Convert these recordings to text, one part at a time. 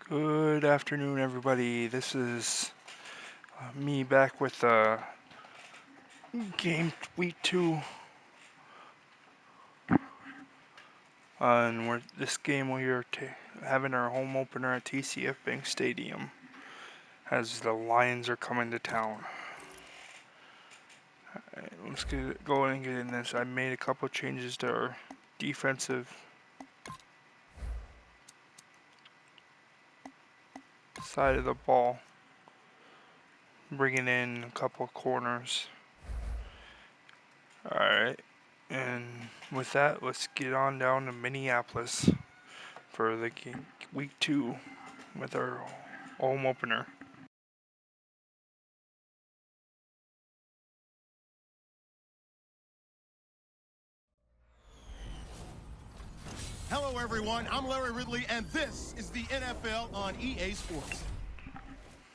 Good afternoon, everybody. This is me back with game week 2. And this game we are having our home opener at TCF Bank Stadium as the Lions are coming to town. Alright, let's go and get in this. I made a couple changes to our defensive side of the ball, bringing in a couple corners. Alright, and with that, let's get on down to Minneapolis for the week 2 with our home opener. Hello, everyone. I'm Larry Ridley, and this is the NFL on EA Sports.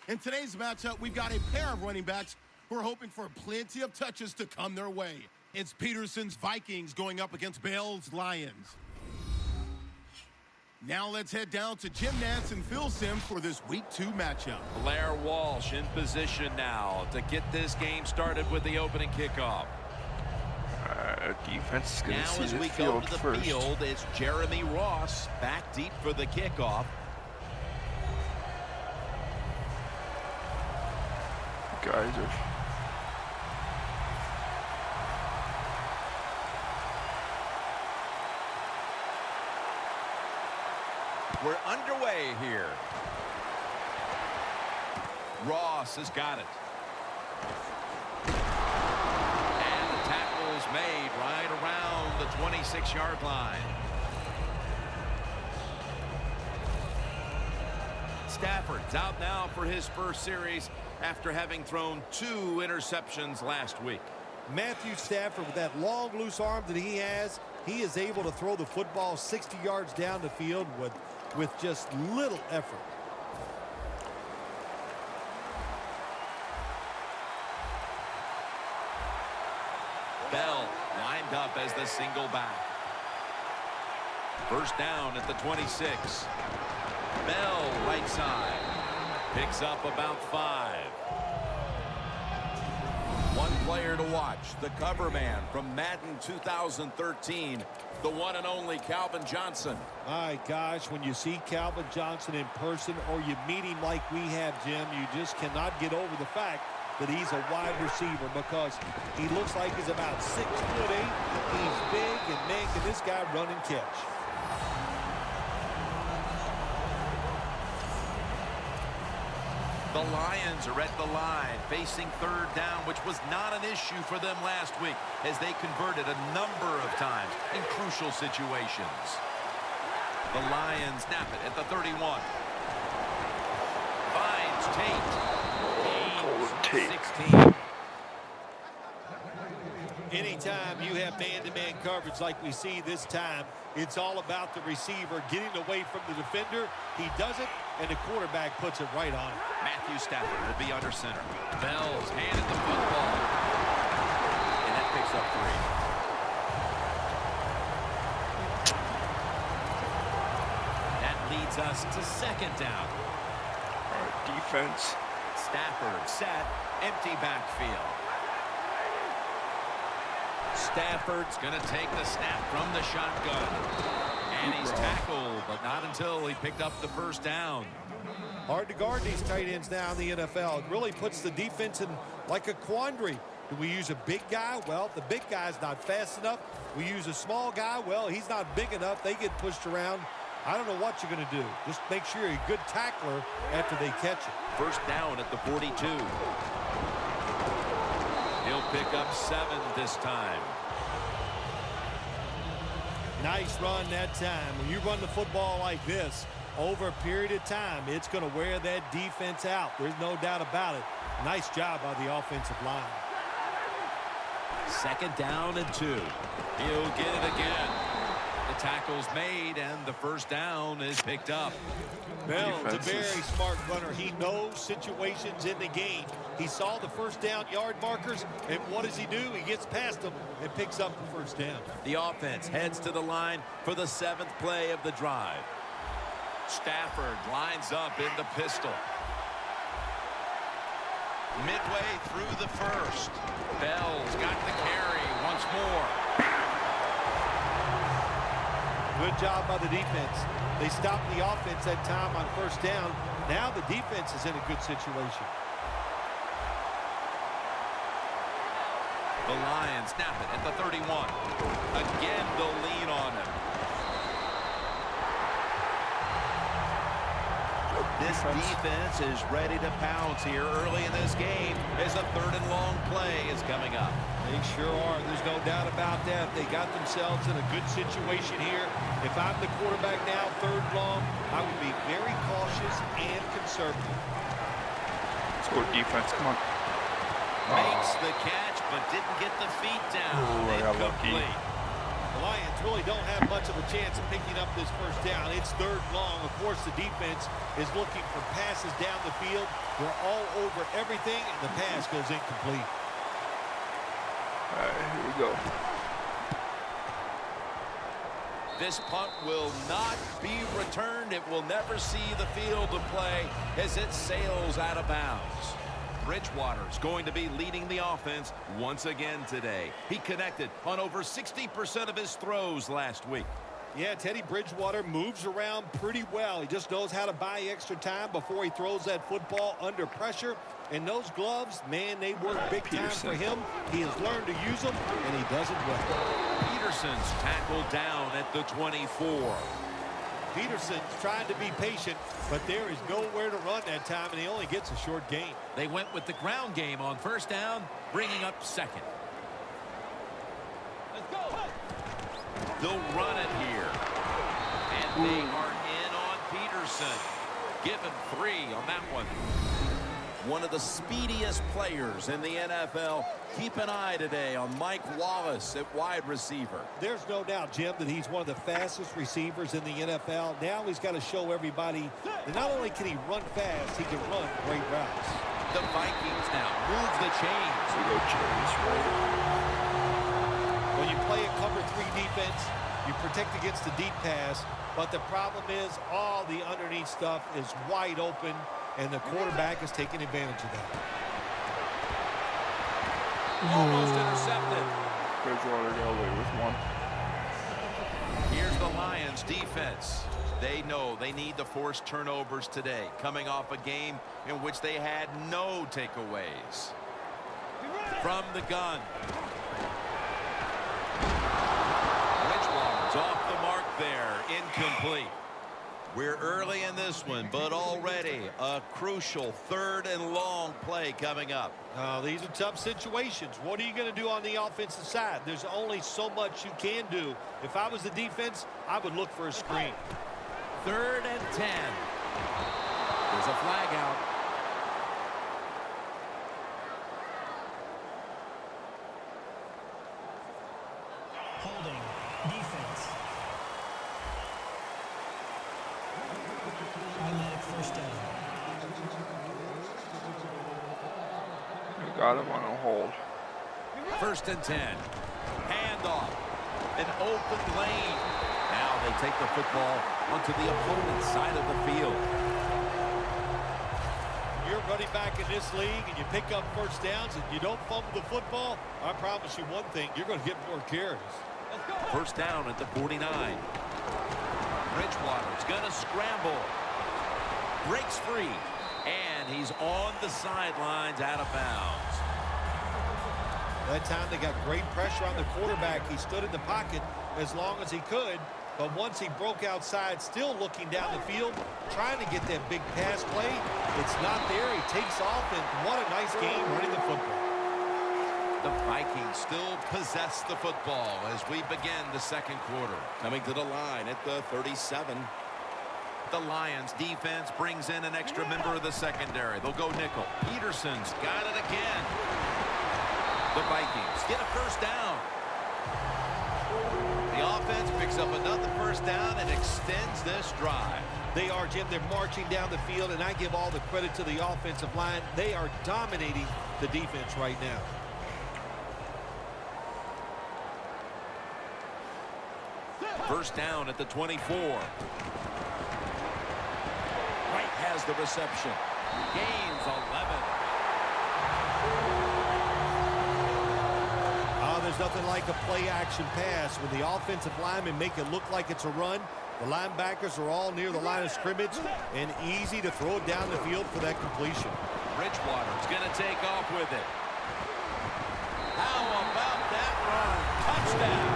In today's matchup, we've got a pair of running backs who are hoping for plenty of touches to come their way. It's Peterson's Vikings going up against Bell's Lions. Now let's head down to Jim Nantz and Phil Simms for this Week 2 matchup. Blair Walsh in position now to get this game started with the opening kickoff. Defense is going to see as the we field go to the first. field, it's Jeremy Ross back deep for the kickoff. Guys are... We're underway here. Ross has got it. And the tackle is made right around the 26-yard line. Stafford's out now for his first series after having thrown 2 interceptions last week. Matthew Stafford, with that long, loose arm that he has, he is able to throw the football 60 yards down the field with just little effort. Bell lined up as the single back. First down at the 26. Bell right side. Picks up about 5. One player to watch, the cover man from Madden 2013, the one and only Calvin Johnson. My gosh, when you see Calvin Johnson in person or you meet him like we have, Jim, you just cannot get over the fact that he's a wide receiver because he looks like he's about 6'8". He's big, and man, can this guy run and catch. The Lions are at the line, facing third down, which was not an issue for them last week as they converted a number of times in crucial situations. The Lions snap it at the 31. Finds Tate. 16. Anytime you have man-to-man coverage like we see this time, it's all about the receiver getting away from the defender. He does it, and the quarterback puts it right on him. Matthew Stafford will be under center. Bell's handed the football. And that picks up 3. That leads us to second down. defense. Stafford set, empty backfield. Stafford's going to take the snap from the shotgun. And he's tackled, but not until he picked up the first down. Hard to guard these tight ends now in the NFL. It really puts the defense in like a quandary. Do we use a big guy? Well, the big guy's not fast enough. We use a small guy. Well, he's not big enough. They get pushed around. I don't know what you're going to do. Just make sure you're a good tackler after they catch it. First down at the 42. He'll pick up 7 this time. Nice run that time. When you run the football like this, over a period of time, it's going to wear that defense out. There's no doubt about it. Nice job by the offensive line. Second down and 2. He'll get it again. The tackle's made, and the first down is picked up. Bell's a very smart runner. He knows situations in the game. He saw the first down yard markers, and what does he do? He gets past them and picks up the first down. The offense heads to the line for the 7th play of the drive. Stafford lines up in the pistol. Midway through the first. Bell's got the carry once more. Good job by the defense. They stopped the offense that time on first down. Now the defense is in a good situation. The Lions snap it at the 31. Again, they'll lean on him. This defense is ready to pounce here early in this game as a 3rd and long play is coming up. They sure are. There's no doubt about that. They got themselves in a good situation here. If I'm the quarterback now, 3rd long, I would be very cautious and conservative. Let's go defense. Come on. Makes the catch, but didn't get the feet down. Ooh, I got lucky. Incomplete. The Lions really don't have much of a chance of picking up this first down. It's 3rd long. Of course, the defense is looking for passes down the field. They're all over everything, and the pass goes incomplete. All right, here we go. This punt will not be returned. It will never see the field of play as it sails out of bounds. Bridgewater's going to be leading the offense once again today. He connected on over 60% of his throws last week. Yeah, Teddy Bridgewater moves around pretty well. He just knows how to buy extra time before he throws that football under pressure. And those gloves, man, they work big time for him. He has learned to use them, and he does it well. Peterson's tackled down at the 24. Peterson's trying to be patient, but there is nowhere to run that time, and he only gets a short gain. They went with the ground game on first down, bringing up 2nd. Let's go. They'll run it here. And they are in on Peterson. Give him 3 on that one. One of the speediest players in the NFL. Keep an eye today on Mike Wallace at wide receiver. There's no doubt, Jim, that he's one of the fastest receivers in the NFL. Now he's got to show everybody that not only can he run fast, he can run great routes. The Vikings now move the chains. We go chains, right? When you play a cover 3 defense, you protect against the deep pass, but the problem is all the underneath stuff is wide open, and the quarterback is taking advantage of that. Almost intercepted. Bridgewater got away with one. Here's the Lions defense. They know they need to force turnovers today, coming off a game in which they had no takeaways. From the gun. Bridgewater's off the mark there. Incomplete. We're early in this one, but already a crucial 3rd and long play coming up. These are tough situations. What are you going to do on the offensive side? There's only so much you can do. If I was the defense, I would look for a screen. 3rd and 10. There's a flag out. Holding. Defense. Automatic first down. We got him on a hold. 1st and 10. Handoff. An open lane. Now they take the football onto the opponent's side of the field. You're running back in this league and you pick up first downs and you don't fumble the football, I promise you one thing, you're going to get more carries. First down at the 49. Bridgewater's going to scramble. Breaks free. And he's on the sidelines out of bounds. That time they got great pressure on the quarterback. He stood in the pocket as long as he could. But once he broke outside, still looking down the field, trying to get that big pass play, it's not there. He takes off, and what a nice game running the football. The Vikings still possess the football as we begin the 2nd quarter. Coming to the line at the 37. The Lions defense brings in an extra member of the secondary. They'll go nickel. Peterson's got it again. The Vikings get a first down. The offense picks up another first down and extends this drive. They are, Jim. They're marching down the field, and I give all the credit to the offensive line. They are dominating the defense right now. First down at the 24. has the reception. Gains 11. There's nothing like a play-action pass. When the offensive linemen make it look like it's a run, the linebackers are all near the line of scrimmage and easy to throw it down the field for that completion. Bridgewater's going to take off with it. How about that run? Touchdown.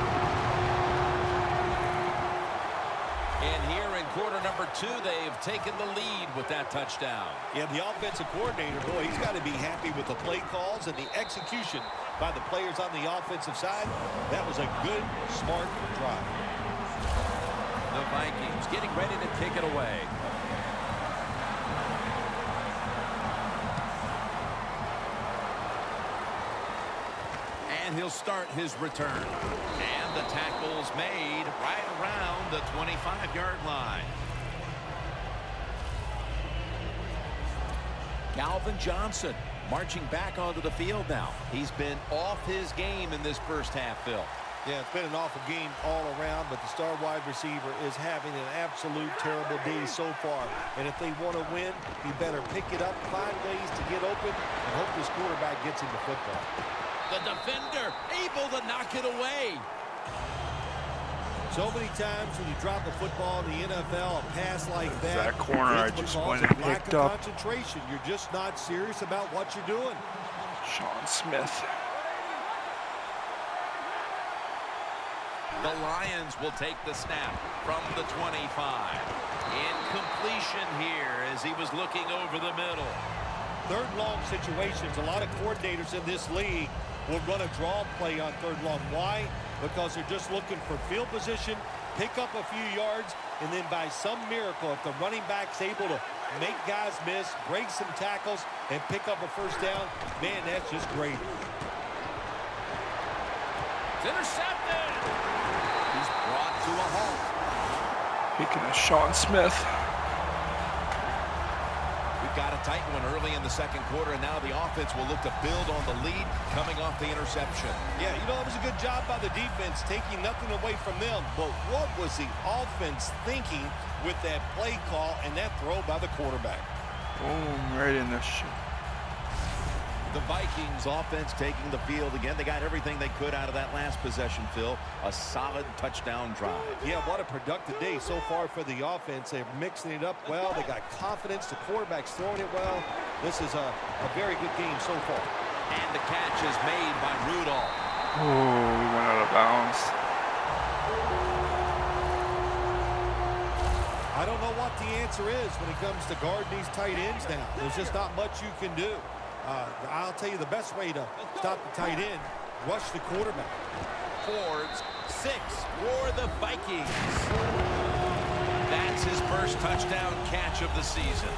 And here in quarter number 2, they've taken the lead with that touchdown. Yeah, the offensive coordinator, boy, he's got to be happy with the play calls and the execution by the players on the offensive side. That was a good, smart drive. The Vikings getting ready to kick it away. And he'll start his return. And the tackle's made right around the 25-yard line. Calvin Johnson marching back onto the field now. He's been off his game in this first half, Phil. Yeah, it's been an awful game all around, but the star wide receiver is having an absolute terrible day so far. And if they want to win, he better pick it up, find ways to get open, and hope this quarterback gets him the football. The defender able to knock it away. So many times when you drop a football in the NFL, a pass like That corner I just went and picked up. Concentration. You're just not serious about what you're doing. Sean Smith. The Lions will take the snap from the 25. Incompletion here as he was looking over the middle. Third long situations, a lot of coordinators in this league will run a draw play on third long. Why? Because they're just looking for field position, pick up a few yards, and then by some miracle, if the running back's able to make guys miss, break some tackles, and pick up a first down, man, that's just great. It's intercepted. He's brought to a halt. Speaking of Sean Smith. We've got a tight one early in the second quarter, and now the offense will look to build on the lead coming off the interception. Yeah, you know, it was a good job by the defense taking nothing away from them. But what was the offense thinking with that play call and that throw by the quarterback? Boom, right in the shit. The Vikings offense taking the field again. They got everything they could out of that last possession, Phil. A solid touchdown drive. Yeah, what a productive day so far for the offense. They're mixing it up well. They got confidence. The quarterback's throwing it well. This is a very good game so far. And the catch is made by Rudolph. Oh, we went out of bounds. I don't know what the answer is when it comes to guarding these tight ends now. There's just not much you can do. I'll tell you the best way to stop the tight end, rush the quarterback. Ford's 6 for the Vikings. That's his first touchdown catch of the season.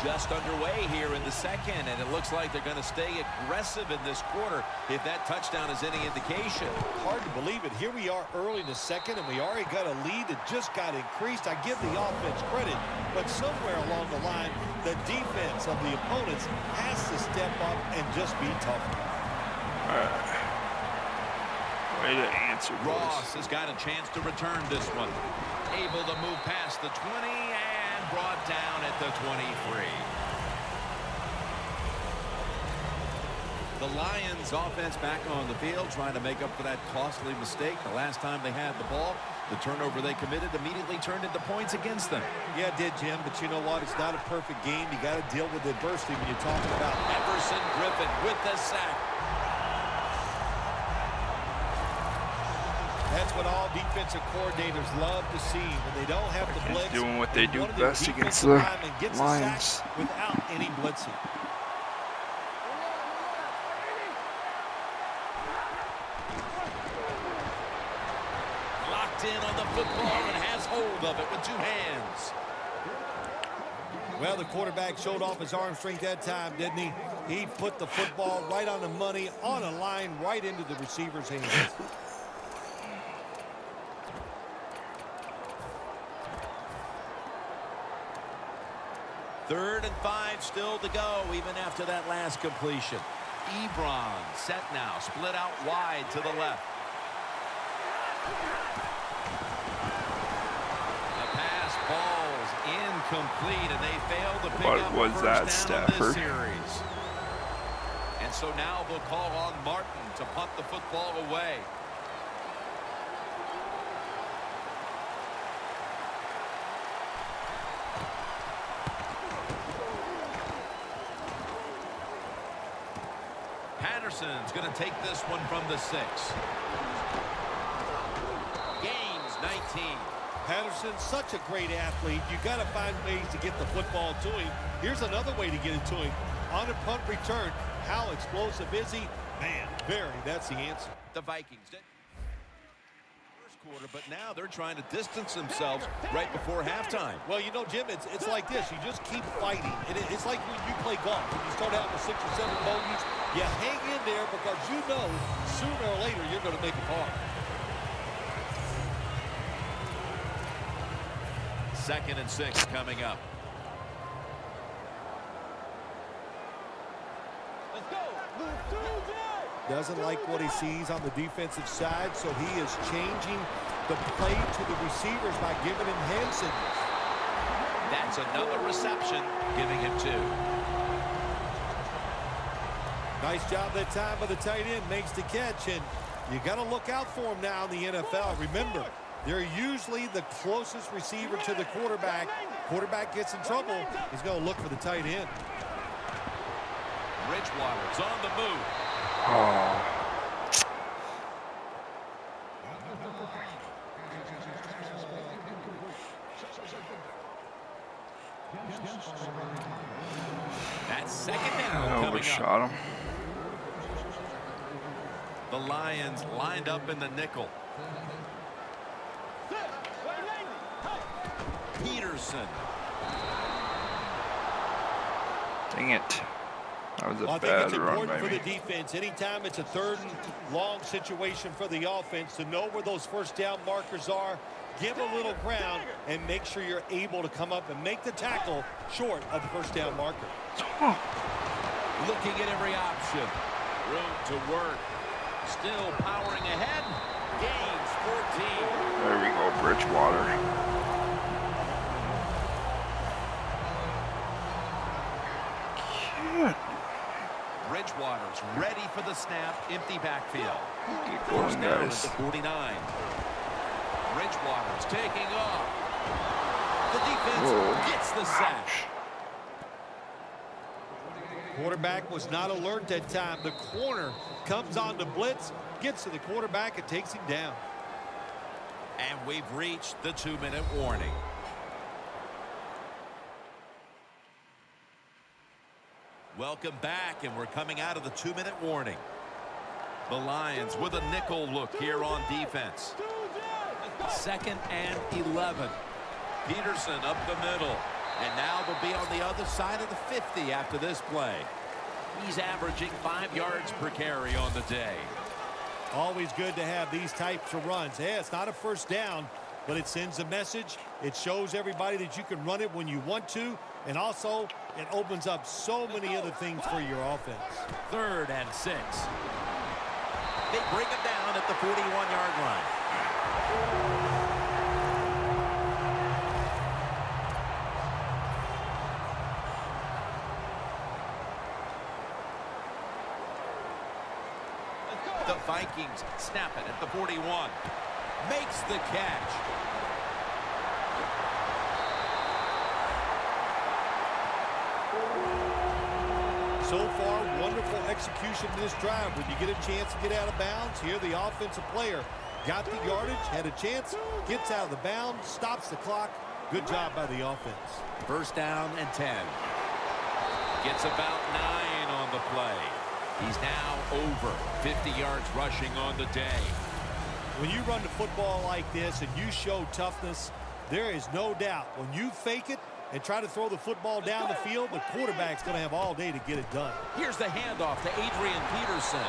Just underway here in the second, and it looks like they're going to stay aggressive in this quarter if that touchdown is any indication. Hard to believe it. Here we are early in the second, and we already got a lead that just got increased. I give the offense credit, but somewhere along the line, the defense of the opponents has to step up and just be tough. Way to answer, boys. Ross has got a chance to return this one. Able to move past the 20 and brought down at the 23. The Lions offense back on the field trying to make up for that costly mistake. The last time they had the ball, the turnover they committed immediately turned into points against them. Yeah, it did, Jim, but you know what? It's not a perfect game. You got to deal with adversity when you're talking about Everson Griffin with the sack. That's what all defensive coordinators love to see when they don't have to blitz. Doing what they do one of their best against defensive the linemen gets a Lions. sack without any blitzing. Locked in on the football and has hold of it with 2 hands. Well, the quarterback showed off his arm strength that time, didn't he? He put the football right on the money, on a line, right into the receiver's hands. Third and 5 still to go, even after that last completion. Ebron set now, split out wide to the left. The pass falls incomplete, and they failed to pick What up was a that, first down on this Stafford? series. And so now they'll call on Martin to punt the football away. Patterson's going to take this one from the 6. Gains 19. Patterson's such a great athlete. You got to find ways to get the football to him. Here's another way to get it to him. On a punt return, how explosive is he? Man, that's the answer. The Vikings did first quarter, but now they're trying to distance themselves right before halftime. Well, you know, Jim, it's like this. You just keep fighting. It's like when you play golf. When you start out with 6 or 7 bogeys, you hang in there because you know sooner or later you're going to make a par. 2nd and 6 coming up. Doesn't like what he sees on the defensive side, so he is changing the play to the receivers by giving him hand signals. That's another reception, giving him 2. Nice job that time by the tight end, makes the catch, and you got to look out for him now in the NFL. Remember, they're usually the closest receiver to the quarterback. Quarterback gets in trouble, he's going to look for the tight end. Bridgewater's on the move. Oh. That's 2nd down I coming up. overshot him. The Lions lined up in the nickel. Peterson. Dang it. That was a I think bad it's run important by for me. the defense. Anytime it's a 3rd and long situation for the offense, to know where those first down markers are, give a little ground, and make sure you're able to come up and make the tackle short of the first down marker. Looking at every option. Room to work. Still powering ahead. Gains 14. There we go, Bridgewater. Bridgewater's ready for the snap. Empty backfield. Keep First going, down at guys. the 49. Bridgewater's taking off. The defense Whoa. gets the sack. Quarterback was not alert that time. The corner comes on the blitz, gets to the quarterback, and takes him down. And we've reached the 2-minute warning. Welcome back, and we're coming out of the 2-minute warning. The Lions with a nickel look here on defense. 2nd and 11. Peterson up the middle. And now they'll be on the other side of the 50 after this play. He's averaging 5 yards per carry on the day. Always good to have these types of runs. Yeah, it's not a first down, but it sends a message. It shows everybody that you can run it when you want to, and also it opens up so many other things for your offense. 3rd and 6. They bring him down at the 41-yard line. The Vikings snap it at the 41. Makes the catch. So far, wonderful execution in this drive. When you get a chance to get out of bounds, here the offensive player got the yardage, had a chance, gets out of the bounds, stops the clock. Good job by the offense. First down and 10. Gets about 9 on the play. He's now over 50 yards rushing on the day. When you run the football like this and you show toughness, there is no doubt when you fake it and try to throw the football down the field, the quarterback's going to have all day to get it done. Here's the handoff to Adrian Peterson.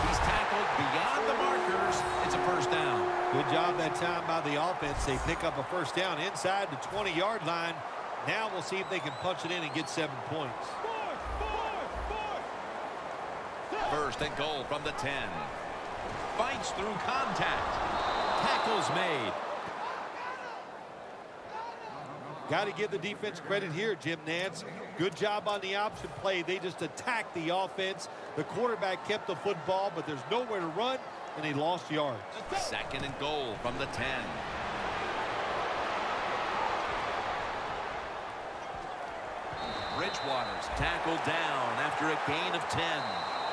He's tackled beyond the markers. It's a first down. Good job that time by the offense. They pick up a first down inside the 20-yard line. Now we'll see if they can punch it in and get 7 points. 1st and goal from the 10. Fights through contact. Tackles made. Got to give the defense credit here, Jim Nance. Good job on the option play. They just attacked the offense. The quarterback kept the football, but there's nowhere to run, and he lost yards. 2nd and goal from the 10. Bridgewater's tackled down after a gain of 10.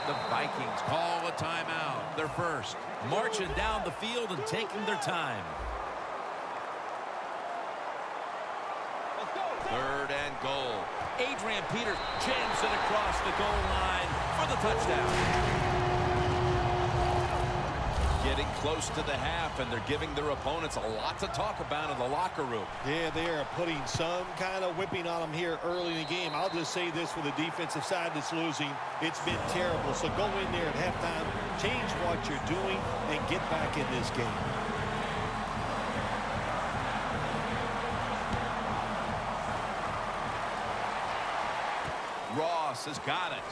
The Vikings call a timeout. They're first, marching down the field and taking their time. 3rd and goal. Adrian Peters jams it across the goal line for the touchdown. Getting close to the half, and they're giving their opponents a lot to talk about in the locker room. Yeah, they are putting some kind of whipping on them here early in the game. I'll just say this for the defensive side that's losing. It's been terrible. So go in there at halftime, change what you're doing, and get back in this game. Ross has got it.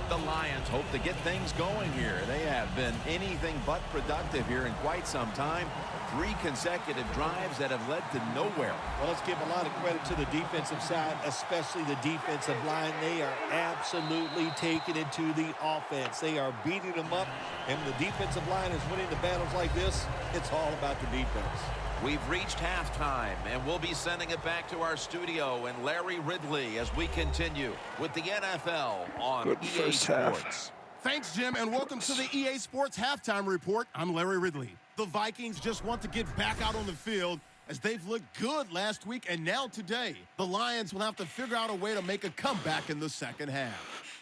The Lions hope to get things going here. They have been anything but productive here in quite some time. 3 consecutive drives that have led to nowhere. Well, let's give a lot of credit to the defensive side, especially the defensive line. They are absolutely taking it to the offense. They are beating them up, and when the defensive line is winning the battles like this, it's all about the defense. We've reached halftime, and we'll be sending it back to our studio and Larry Ridley as we continue with the NFL on EA Sports. Thanks, Jim, and welcome to the EA Sports Halftime Report. I'm Larry Ridley. The Vikings just want to get back out on the field as they've looked good last week, and now today, the Lions will have to figure out a way to make a comeback in the second half.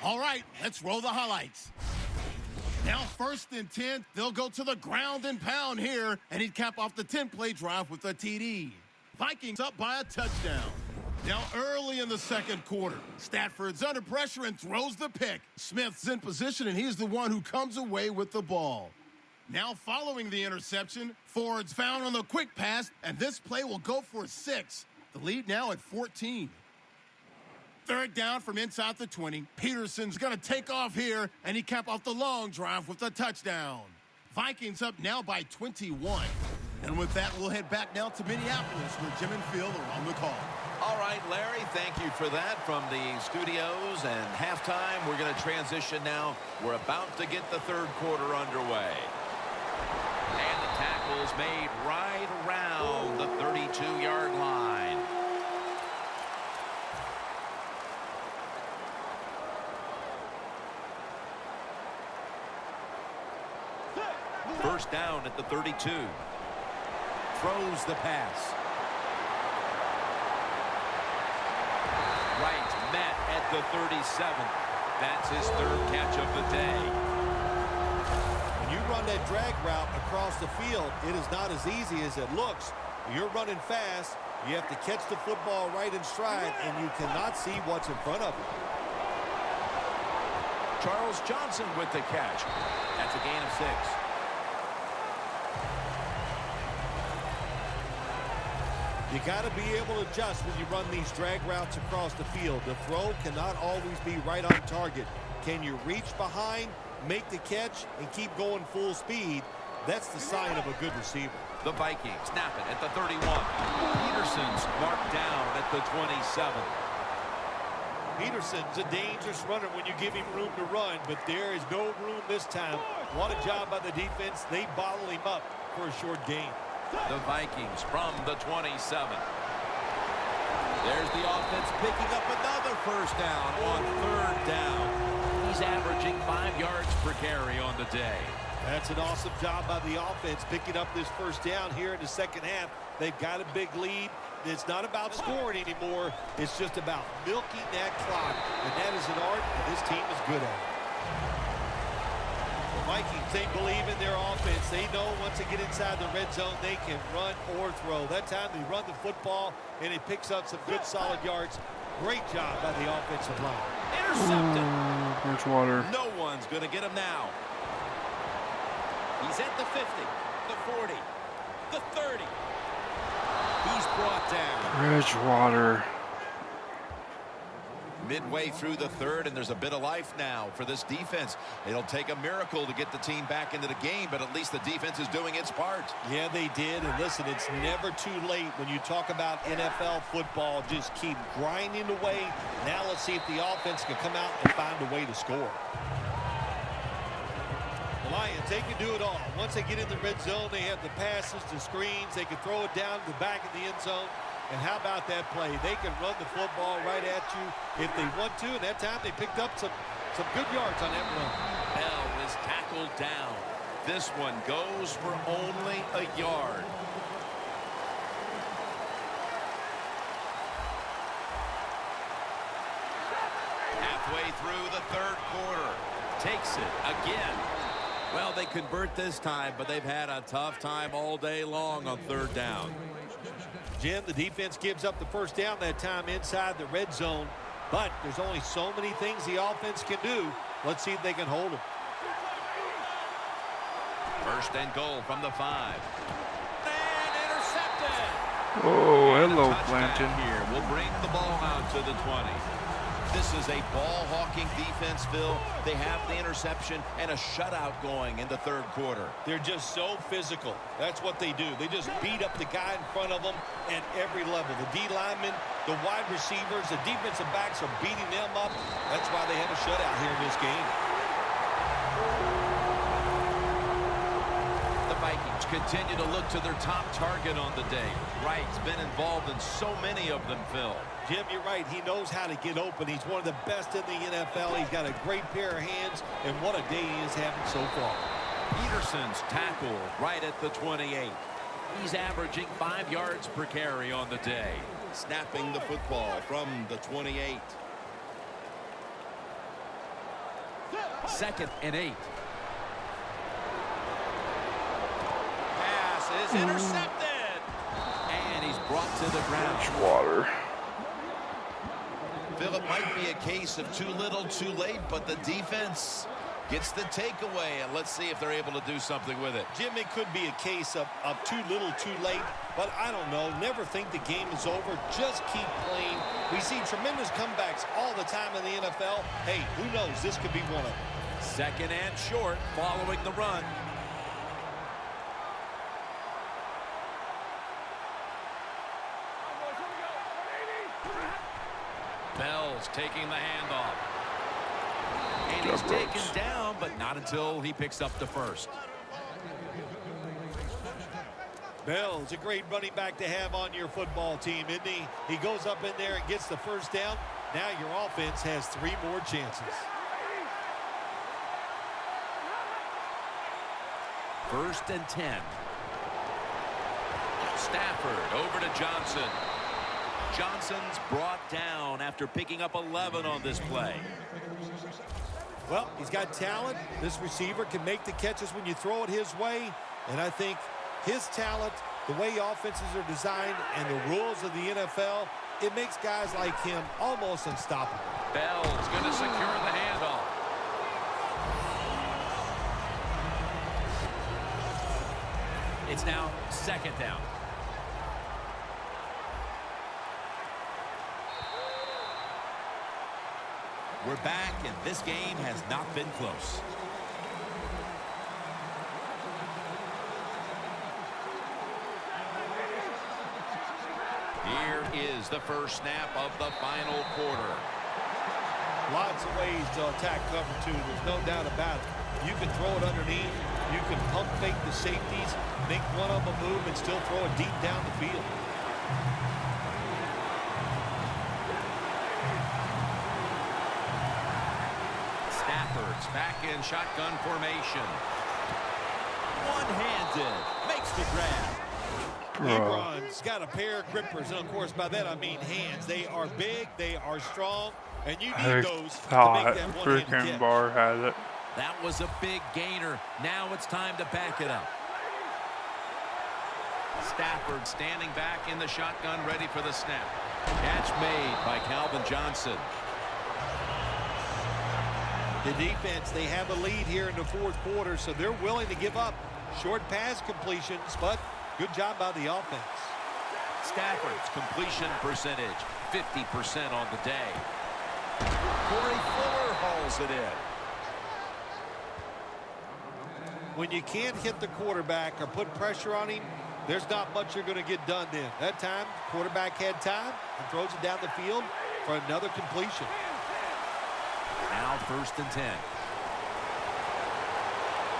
All right, let's roll the highlights. Now 1st and 10, they'll go to the ground and pound here, and he'd cap off the 10-play drive with a TD. Vikings up by a touchdown. Now early in the 2nd quarter, Stafford's under pressure and throws the pick. Smith's in position, and he's the one who comes away with the ball. Now following the interception, Ford's found on the quick pass, and this play will go for 6. The lead now at 14. 3rd down from inside the 20. Peterson's going to take off here, and he cap off the long drive with a touchdown. Vikings up now by 21. And with that, we'll head back now to Minneapolis, where Jim and Phil are on the call. All right, Larry, thank you for that from the studios. And halftime, we're going to transition now. We're about to get the 3rd quarter underway. And the tackle is made right around the 32-yard line. First down at the 32. Throws the pass. Right, met at the 37. That's his 3rd catch of the day. When you run that drag route across the field, it is not as easy as it looks. When you're running fast, you have to catch the football right in stride, and you cannot see what's in front of you. Charles Johnson with the catch. That's a gain of 6. You got to be able to adjust when you run these drag routes across the field. The throw cannot always be right on target. Can you reach behind, make the catch, and keep going full speed? That's the sign of a good receiver. The Vikings snap it at the 31. Peterson's marked down at the 27. Peterson's a dangerous runner when you give him room to run, but there is no room this time. What a job by the defense. They bottle him up for a short gain. The Vikings from the 27. There's the offense picking up another first down on 3rd down. He's averaging 5 yards per carry on the day. That's an awesome job by the offense picking up this first down here in the second half. They've got a big lead. It's not about scoring anymore. It's just about milking that clock. And that is an art that this team is good at. The Vikings, they believe in their offense. They know once they get inside the red zone, they can run or throw. That time they run the football, and it picks up some good solid yards. Great job by the offensive line. Intercepted. Bridgewater. No one's going to get him now. He's at the 50, the 40, the 30. He's brought down. Bridgewater. Midway through the third, and there's a bit of life now for this defense. It'll take a miracle to get the team back into the game, but at least the defense is doing its part. Yeah, they did. And listen, it's never too late when you talk about NFL football. Just keep grinding away. Now let's see if the offense can come out and find a way to score. The Lions, they can do it all. Once they get in the red zone, they have the passes, the screens. They can throw it down to the back of the end zone. And how about that play? They can run the football right at you if they want to. And that time they picked up some good yards on that run. Bell is tackled down. This one goes for only a yard. Halfway through the third quarter. Takes it again. Well, they convert this time, but they've had a tough time all day long on third down. Jim, the defense gives up the first down that time inside the red zone, but there's only so many things the offense can do. Let's see if they can hold them. First and goal from the 5. And intercepted. Oh, hello, Touchdown Blanton. here will bring the ball out to the 20. This is a ball-hawking defense, Phil. They have the interception and a shutout going in the third quarter. They're just so physical. That's what they do. They just beat up the guy in front of them at every level. The D linemen, the wide receivers, the defensive backs are beating them up. That's why they have a shutout here in this game. The Vikings continue to look to their top target on the day. Wright's been involved in so many of them, Phil. Jim, you're right. He knows how to get open. He's one of the best in the NFL. He's got a great pair of hands, and what a day he is having so far. Peterson's tackle right at the 28. He's averaging 5 yards per carry on the day. Snapping the football from the 28. 2nd and 8. Pass is intercepted. And he's brought to the ground. Water. Phil, it might be a case of too little, too late, but the defense gets the takeaway, and let's see if they're able to do something with it. Jim, it could be a case of too little, too late, but I don't know. Never think the game is over. Just keep playing. We see tremendous comebacks all the time in the NFL. Hey, who knows? This could be one of them. 2nd and short following the run. Bell's taking the handoff. And he's taken down, but not until he picks up the first. Bell's a great running back to have on your football team, isn't he? He goes up in there and gets the first down. Now your offense has 3 more chances. First and 10. Stafford over to Johnson. Johnson's brought down after picking up 11 on this play. Well, he's got talent. This receiver can make the catches when you throw it his way. And I think his talent, the way offenses are designed, and the rules of the NFL, it makes guys like him almost unstoppable. Bell's going to secure the handoff. It's now 2nd down. We're back, and this game has not been close. Here is the first snap of the final quarter. Lots of ways to attack cover 2. There's no doubt about it. You can throw it underneath. You can pump fake the safeties, make one of them move, and still throw it deep down the field. Stafford's back in shotgun formation. One-handed, makes the grab. Ebron's got a pair of grippers, and of course by that I mean hands. They are big, they are strong, and you I need those to make thought that one-handed freaking catch. Barr had it. That was a big gainer. Now it's time to back it up. Stafford standing back in the shotgun, ready for the snap. Catch made by Calvin Johnson. The defense, they have a lead here in the fourth quarter, so they're willing to give up short pass completions, but good job by the offense. Stafford's completion percentage, 50% on the day. Corey Fuller hauls it in. When you can't hit the quarterback or put pressure on him, there's not much you're going to get done then. That time, quarterback had time and throws it down the field for another completion. Now 1st and 10.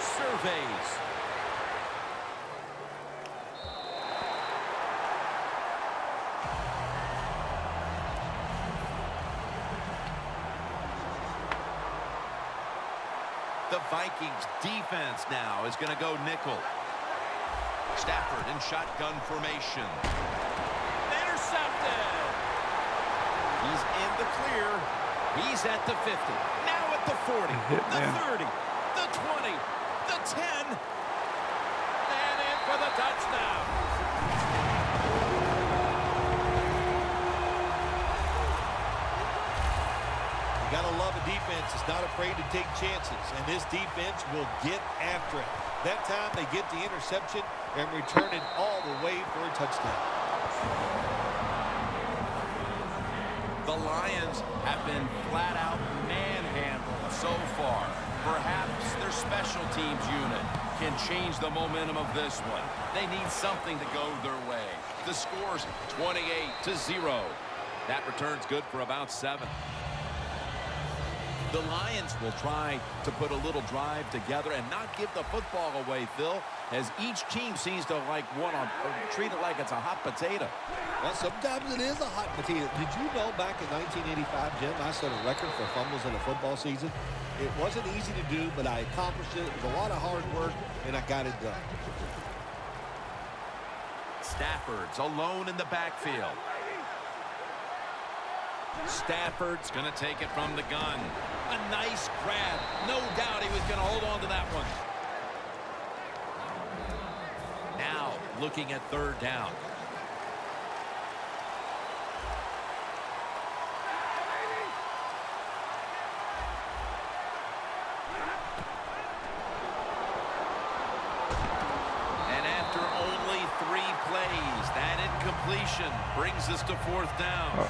Surveys. The Vikings defense now is going to go nickel. Stafford in shotgun formation. Intercepted. He's in the clear. He's at the 50. Now at the 40. The 30. The 20. The 10. And in for the touchdown. You got to love a defense that's not afraid to take chances, and this defense will get after it. That time they get the interception and return it all the way for a touchdown. The Lions have been flat out manhandled so far. Perhaps their special teams unit can change the momentum of this one. They need something to go their way. The score's 28-0. That return's good for about 7. The Lions will try to put a little drive together and not give the football away, Phil, as each team seems to treat it like it's a hot potato. Well, sometimes it is a hot potato. Did you know back in 1985, Jim, I set a record for fumbles in a football season? It wasn't easy to do, but I accomplished it with a lot of hard work, and I got it done. Stafford's alone in the backfield. Stafford's going to take it from the gun. A nice grab. No doubt he was going to hold on to that one. Now looking at 3rd down. And after only 3 plays, that incompletion brings us to 4th down.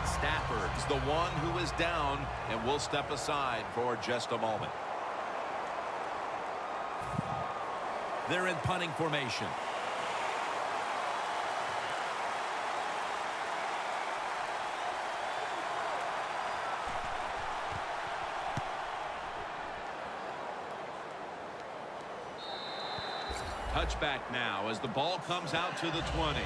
Stafford's the one who is down, and will step aside for just a moment. They're in punting formation. Touchback now as the ball comes out to the 20.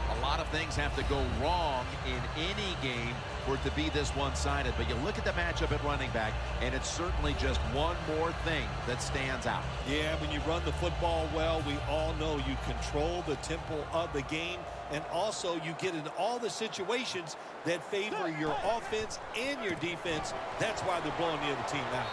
A lot of things have to go wrong in any game for it to be this one-sided. But you look at the matchup at running back, and it's certainly just one more thing that stands out. Yeah, when you run the football well, we all know you control the tempo of the game, and also you get in all the situations that favor your offense and your defense. That's why they're blowing the other team out.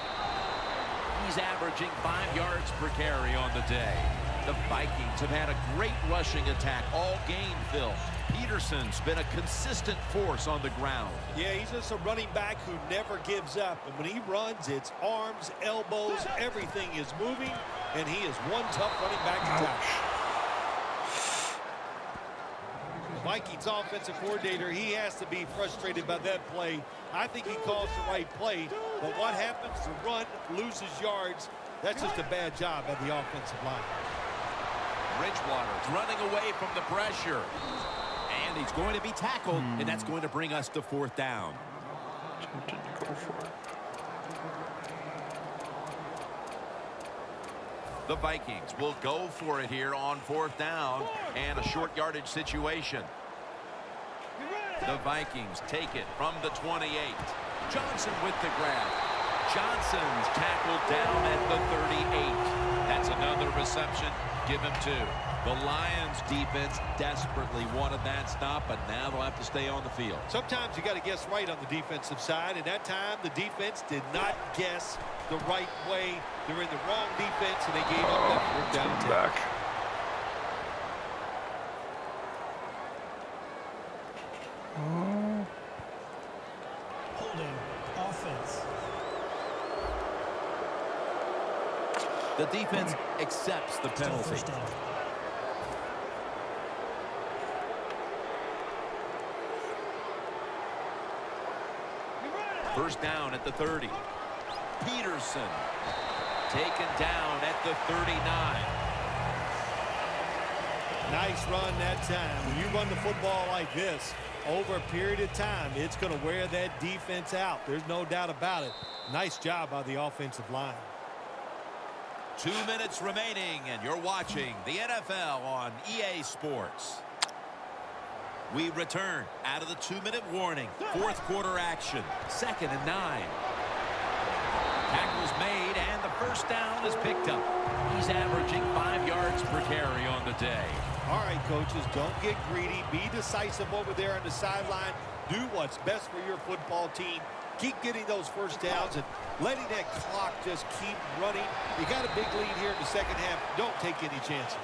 He's averaging 5 yards per carry on the day. The Vikings have had a great rushing attack all game, Phil. Peterson's been a consistent force on the ground. Yeah, he's just a running back who never gives up. And when he runs, it's arms, elbows, everything is moving, and he is one tough running back to touch. The Vikings offensive coordinator, he has to be frustrated by that play. I think he calls the right play, but what happens? The run loses yards. That's just a bad job by the offensive line. Bridgewater's running away from the pressure. And he's going to be tackled, and that's going to bring us to 4th down. Go for it. The Vikings will go for it here on 4th down and a short yardage situation. The Vikings take it from the 28. Johnson with the grab. Johnson's tackled down at the 38. That's another reception. Give him 2. The Lions defense desperately wanted that stop, but now they'll have to stay on the field. Sometimes you got to guess right on the defensive side, and that time the defense did not guess the right way. They're in the wrong defense, and they gave up that 4th down. Back. Holding. Offense. The defense accepts the Still penalty. 1st down. First down at the 30. Peterson taken down at the 39. Nice run that time. When you run the football like this over a period of time, it's going to wear that defense out. There's no doubt about it. Nice job by the offensive line. 2 minutes remaining, and you're watching the NFL on EA Sports. We return out of the 2-minute warning. Fourth quarter action. 2nd and 9. Tackle's made, and the first down is picked up. He's averaging 5 yards per carry on the day. All right, coaches, don't get greedy. Be decisive over there on the sideline. Do what's best for your football team. Keep getting those first downs and letting that clock just keep running. You got a big lead here in the second half. Don't take any chances.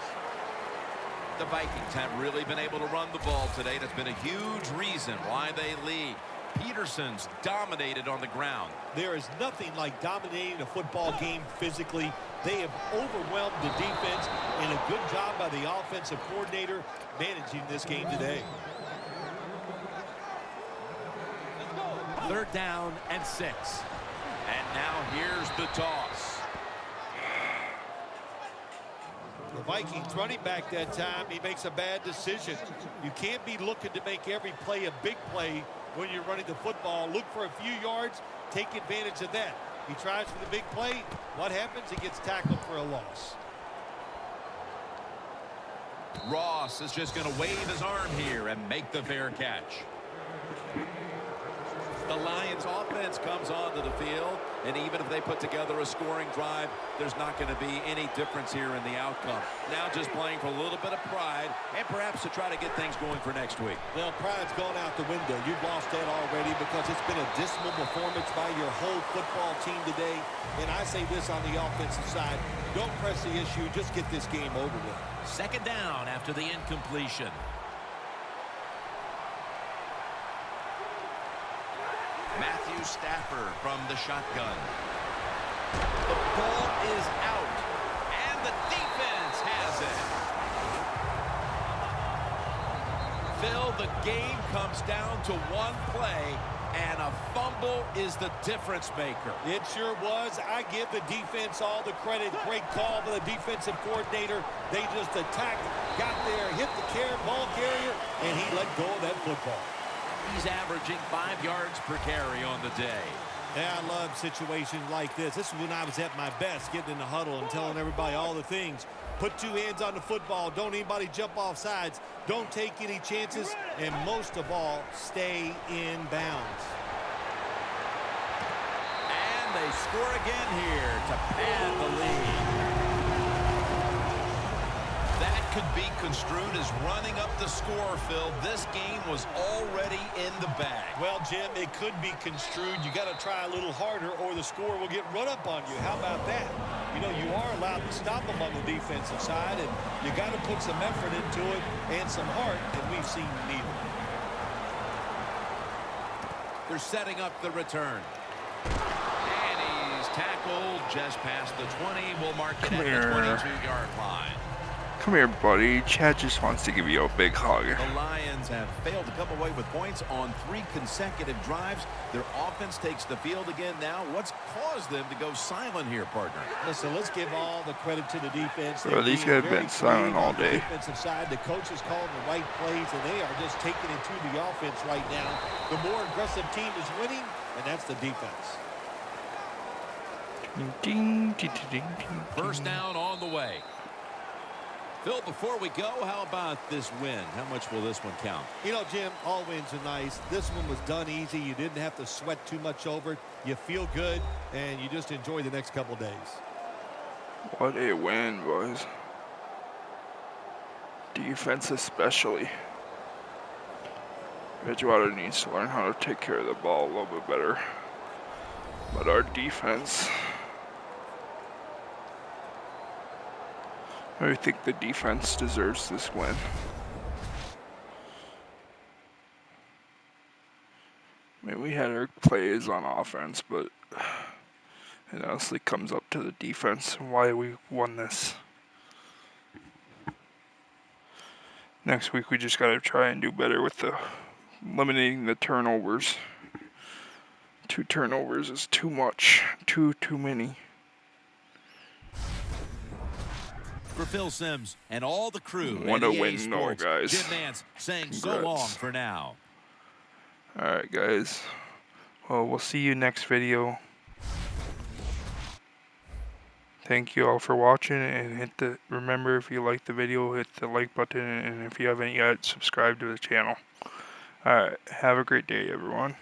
The Vikings have really been able to run the ball today. That's been a huge reason why they lead. Peterson's dominated on the ground. There is nothing like dominating a football game physically. They have overwhelmed the defense, and a good job by the offensive coordinator managing this game today. 3rd down and 6. And now here's the toss. The Vikings running back that time, he makes a bad decision. You can't be looking to make every play a big play when you're running the football. Look for a few yards, take advantage of that. He tries for the big play. What happens? He gets tackled for a loss. Ross is just going to wave his arm here and make the fair catch. The Lions offense comes onto the field, and even if they put together a scoring drive, there's not going to be any difference here in the outcome. Now just playing for a little bit of pride and perhaps to try to get things going for next week. Well, pride's gone out the window. You've lost that already because it's been a dismal performance by your whole football team today. And I say this on the offensive side, don't press the issue, just get this game over with. 2nd down after the incompletion. Matthew Stafford from the shotgun. The ball is out, and the defense has it. Phil, the game comes down to one play, and a fumble is the difference maker. It sure was. I give the defense all the credit. Great call by the defensive coordinator. They just attacked, got there, hit the ball carrier, and he let go of that football. He's averaging 5 yards per carry on the day. Yeah, I love situations like this. This is when I was at my best, getting in the huddle and telling everybody all the things. Put 2 hands on the football. Don't anybody jump off sides. Don't take any chances. And most of all, stay in bounds. And they score again here to pad the lead. That could be construed as running up the score, Phil. This game was already in the bag. Well, Jim, it could be construed. You got to try a little harder or the score will get run up on you. How about that? You know, you are allowed to stop them on the defensive side, and you got to put some effort into it and some heart, and we've seen neither. They're setting up the return. And he's tackled just past the 20. We'll mark it at the 22-yard line. Come here, buddy. Chad just wants to give you a big hug. The Lions have failed to come away with points on 3 consecutive drives. Their offense takes the field again now. What's caused them to go silent here, partner? Listen, let's give all the credit to the defense. Bro, these guys have been silent all day. Defensive side, the coach is calling the right plays, and they are just taking it to the offense right now. The more aggressive team is winning, and that's the defense. First down on the way. Phil, before we go, how about this win? How much will this one count? You know, Jim, all wins are nice. This one was done easy. You didn't have to sweat too much over it. You feel good, and you just enjoy the next couple days. What a win, boys. Defense especially. Bridgewater needs to learn how to take care of the ball a little bit better. But our defense... I think the defense deserves this win. I mean, we had our plays on offense, but it honestly comes up to the defense and why we won this. Next week, we just got to try and do better with the eliminating the turnovers. 2 turnovers is too much. Too many. For Phil Simms and all the crew What at a EA win, though, Sports, guys. Jim Nantz saying so Congrats. long for now. Alright, guys. Well, we'll see you next video. Thank you all for watching, and remember, if you like the video, hit the like button, and if you haven't yet, subscribe to the channel. Alright, have a great day, everyone.